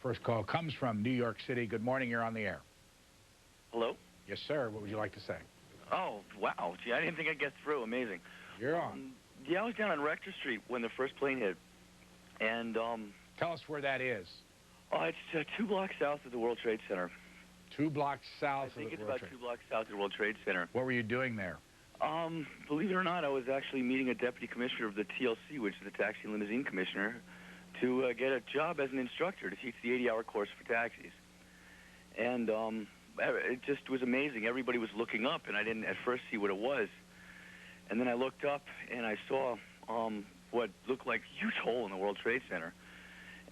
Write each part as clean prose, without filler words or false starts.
First call comes from New York City. Good morning. You're on the air. Hello? Yes, sir. What would you like to say? Oh, wow. Gee, I didn't think I'd get through. Amazing. You're on. Yeah, I was down on Rector Street when the first plane hit. And, Tell us where that is. oh, it's 2 blocks south of the World Trade Center. 2 blocks south I think of it's the World about Trade. 2 blocks south of the World Trade Center. What were you doing there? Believe it or not, I was actually meeting a deputy commissioner of the TLC, which is the Taxi and Limousine Commissioner, to get a job as an instructor to teach the 80-hour course for taxis. And it just was amazing. Everybody was looking up, and I didn't at first see what it was. And then I looked up, and I saw what looked like a huge hole in the World Trade Center.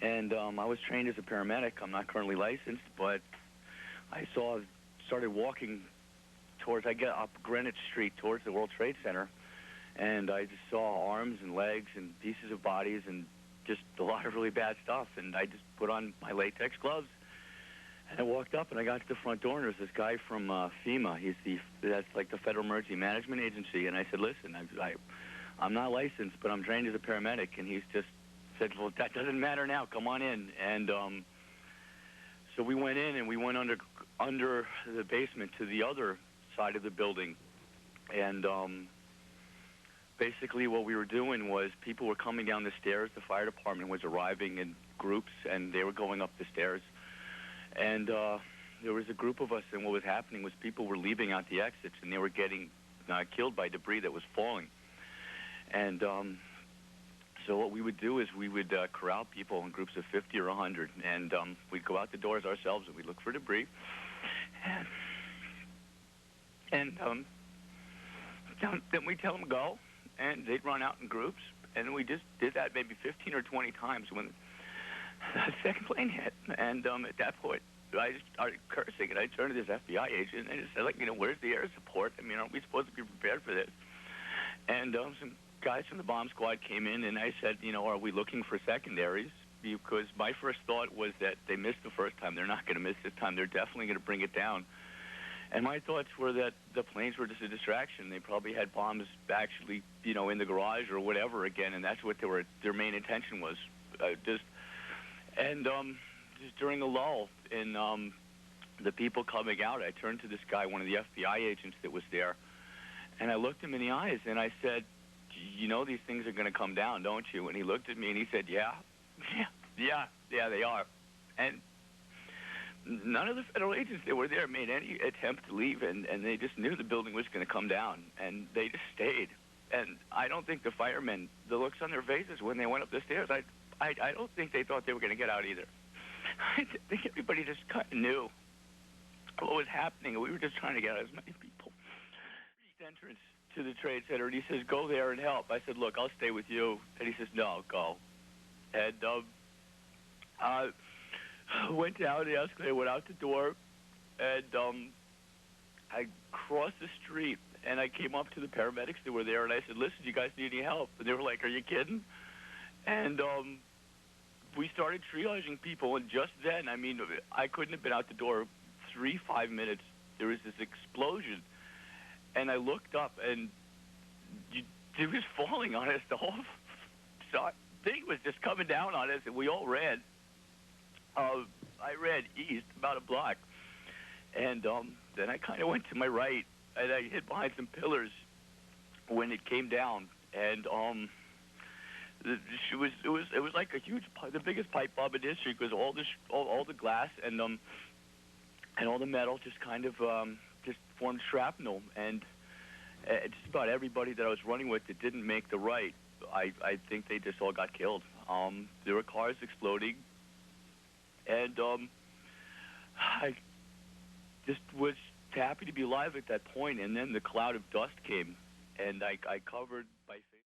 And I was trained as a paramedic. I'm not currently licensed, but I started walking towards, I get up Greenwich Street towards the World Trade Center, and I just saw arms and legs and pieces of bodies and just a lot of really bad stuff. And I just put on my latex gloves, and I walked up, and I got to the front door, and there's this guy from FEMA. That's like the Federal Emergency Management Agency. And I said, listen, I'm not licensed, but I'm trained as a paramedic. And he's just said, well, that doesn't matter now. Come on in. And so we went in, and we went under the basement to the other side of the building. And basically what we were doing was people were coming down the stairs. The fire department was arriving in groups, and they were going up the stairs. And there was a group of us, and what was happening was people were leaving out the exits, and they were getting killed by debris that was falling. And so what we would do is we would corral people in groups of 50 or 100, and we'd go out the doors ourselves, and we'd look for debris. And then we'd tell them go, and they'd run out in groups, and we just did that maybe 15 or 20 times when the second plane hit. And at that point, I just started cursing, and I turned to this FBI agent, and I just said, like, where's the air support? I mean, aren't we supposed to be prepared for this? And some guys from the bomb squad came in, and I said, are we looking for secondaries? Because my first thought was that they missed the first time. They're not going to miss this time. They're definitely going to bring it down. And my thoughts were that the planes were just a distraction. They probably had bombs actually, in the garage or whatever again, and that's what their main intention was. Just during the lull in the people coming out, I turned to this guy, one of the FBI agents that was there, and I looked him in the eyes, and I said, these things are going to come down, don't you? And he looked at me, and he said, yeah, they are. And none of the federal agents that were there made any attempt to leave, and they just knew the building was going to come down, and they just stayed. And I don't think the firemen, the looks on their faces when they went up the stairs, I don't think they thought they were going to get out either. I think everybody just kind of knew what was happening, and we were just trying to get out as many people. Entrance to the Trade Center, and he says, go there and help. I said, look, I'll stay with you. And he says, no, go. And went down the escalator, went out the door, and I crossed the street, and I came up to the paramedics that were there, and I said, listen, do you guys need any help? And they were like, are you kidding? And we started triaging people, and just then, I couldn't have been out the door 5 minutes. There was this explosion, and I looked up, and it was falling on us. The whole thing was just coming down on us, and we all ran. I ran east about a block, and then I kind of went to my right, and I hid behind some pillars when it came down, and it was like a huge, the biggest pipe bomb in history, because all the glass and all the metal just kind of just formed shrapnel, and just about everybody that I was running with that didn't make the right, I think they just all got killed. There were cars exploding. And I just was happy to be alive at that point, and then the cloud of dust came, and I covered my face.